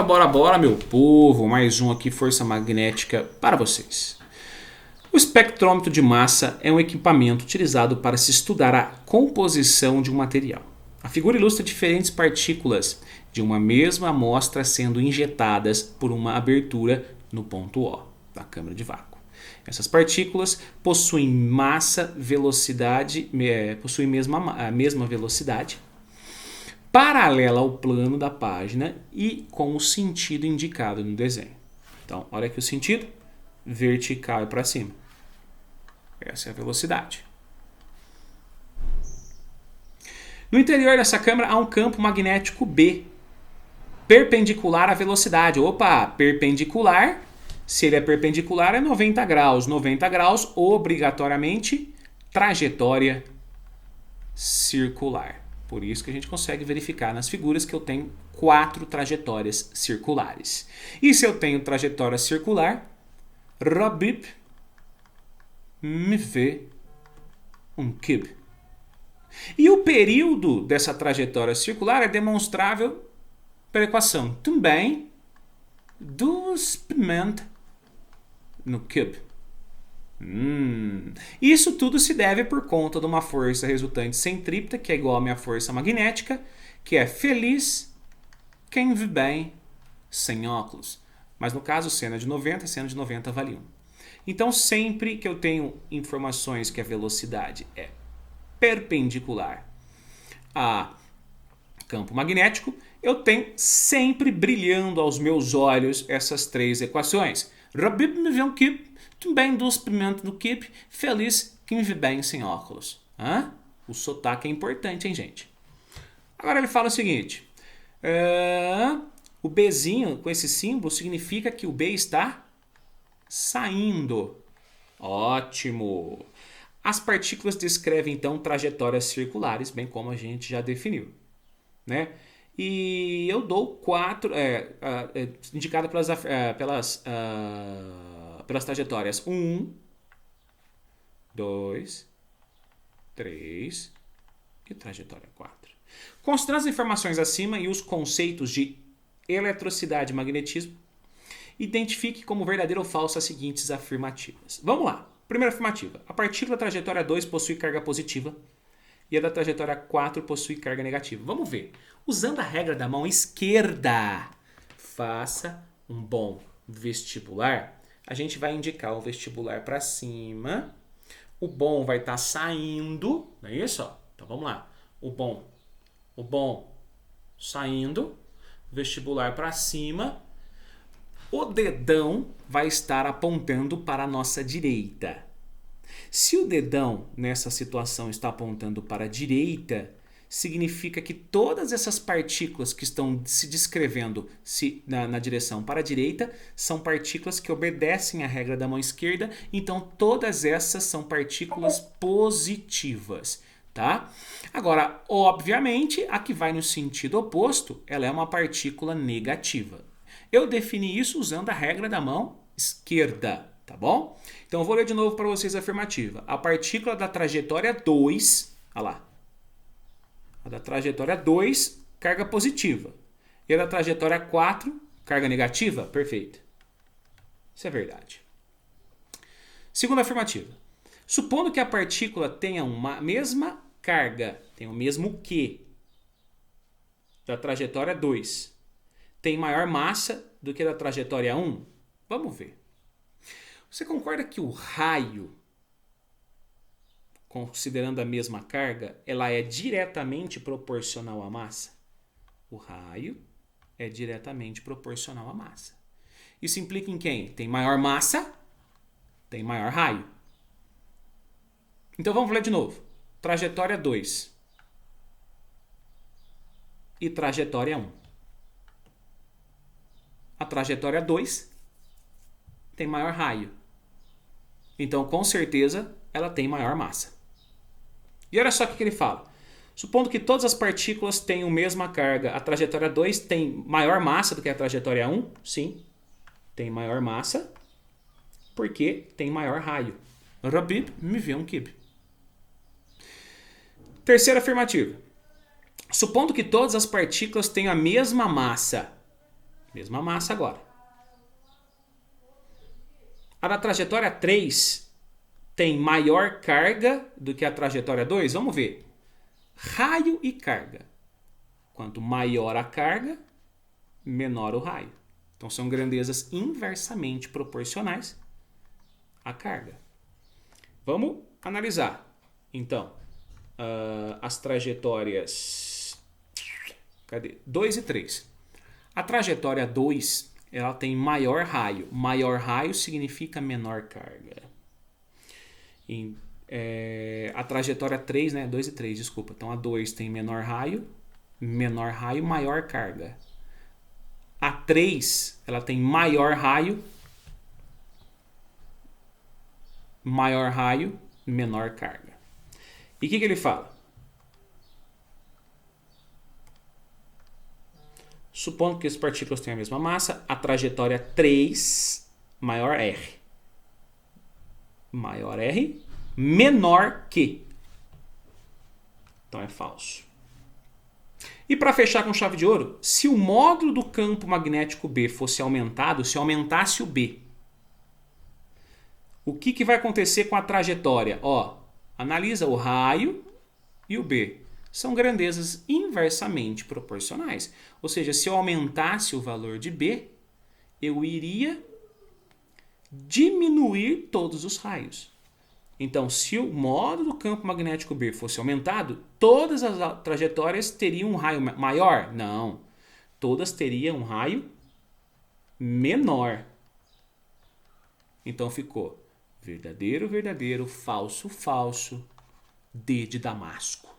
Bora, bora, meu povo, mais um aqui, Força Magnética para vocês. O espectrômetro de massa é um equipamento utilizado para se estudar a composição de um material. A figura ilustra diferentes partículas de uma mesma amostra sendo injetadas por uma abertura no ponto O da câmara de vácuo. Essas partículas possuem massa, velocidade, possuem a mesma velocidade, paralela ao plano da página e com o sentido indicado no desenho. Então, olha aqui o sentido, vertical e para cima. Essa é a velocidade. No interior dessa câmara há um campo magnético B, perpendicular à velocidade. Opa, perpendicular, se ele é perpendicular é 90 graus. 90 graus, obrigatoriamente, trajetória circular. Por isso que a gente consegue verificar nas figuras que eu tenho 4 trajetórias circulares. E se eu tenho trajetória circular, Rabib me vê um cube. E o período dessa trajetória circular é demonstrável pela equação também do experimento no cube. Isso tudo se deve por conta de uma força resultante centrípeta, que é igual à minha força magnética, que é feliz quem vê bem sem óculos. Mas no caso, seno de 90 vale 1. Então, sempre que eu tenho informações que a velocidade é perpendicular a campo magnético, eu tenho sempre brilhando aos meus olhos essas 3 equações. Rabib me vê um cube, também do experimento do cube, feliz quem vê bem sem óculos. O sotaque é importante, hein, gente? Agora ele fala o seguinte, o Bzinho com esse símbolo significa que o B está saindo. Ótimo! As partículas descrevem então trajetórias circulares, bem como a gente já definiu, né? E eu dou 4, indicada pelas trajetórias 1, 2, 3 e trajetória 4. Considerando as informações acima e os conceitos de eletricidade e magnetismo, identifique como verdadeira ou falsa as seguintes afirmativas. Vamos lá. Primeira afirmativa. A partícula da trajetória 2 possui carga positiva e a da trajetória 4 possui carga negativa. Vamos ver. Usando a regra da mão esquerda, faça um bom vestibular. A gente vai indicar o vestibular para cima. O bom vai estar saindo. Não é isso? Então vamos lá. O bom saindo. Vestibular para cima. O dedão vai estar apontando para a nossa direita. Se o dedão nessa situação está apontando para a direita, significa que todas essas partículas que estão se descrevendo na direção para a direita são partículas que obedecem à regra da mão esquerda, então todas essas são partículas positivas. Tá? Agora, obviamente, a que vai no sentido oposto, ela é uma partícula negativa. Eu defini isso usando a regra da mão esquerda, tá bom? Então eu vou ler de novo para vocês a afirmativa. A partícula da trajetória 2, olha lá. A da trajetória 2, carga positiva. E a da trajetória 4, carga negativa? Perfeito. Isso é verdade. Segunda afirmativa. Supondo que a partícula tenha uma mesma carga, tenha o mesmo Q da trajetória 2, tem maior massa do que a da trajetória 1? Vamos ver. Você concorda que o raio, considerando a mesma carga, ela é diretamente proporcional à massa? O raio é diretamente proporcional à massa. Isso implica em quem? Tem maior massa, tem maior raio. Então vamos ler de novo. Trajetória 2 e trajetória 1. A trajetória 2 tem maior raio. Então, com certeza, ela tem maior massa. E olha só o que ele fala. Supondo que todas as partículas tenham a mesma carga, a trajetória 2 tem maior massa do que a trajetória 1? Sim, tem maior massa porque tem maior raio. Rabib me vê um cube. Terceira afirmativa. Supondo que todas as partículas tenham a mesma massa, Mesma massa agora. A da trajetória 3 tem maior carga do que a trajetória 2? Vamos ver. Raio e carga. Quanto maior a carga, menor o raio. Então são grandezas inversamente proporcionais à carga. Vamos analisar. Então, as trajetórias 2 e 3. A trajetória 2, ela tem maior raio. Maior raio significa menor carga. A trajetória 3, né? 2 e 3, desculpa. Então a 2 tem menor raio, maior carga. A 3, ela tem maior raio, menor carga. E o que ele fala? Supondo que as partículas tenham a mesma massa, a trajetória 3, maior R. Maior R, menor que. Então é falso. E para fechar com chave de ouro, se o módulo do campo magnético B fosse aumentado, se aumentasse o B, o que vai acontecer com a trajetória? Analisa o raio e o B. São grandezas inversamente proporcionais. Ou seja, se eu aumentasse o valor de B, eu iria diminuir todos os raios. Então, se o módulo do campo magnético B fosse aumentado, todas as trajetórias teriam um raio maior? Não. Todas teriam um raio menor. Então ficou verdadeiro, verdadeiro, falso, falso, D de Damasco.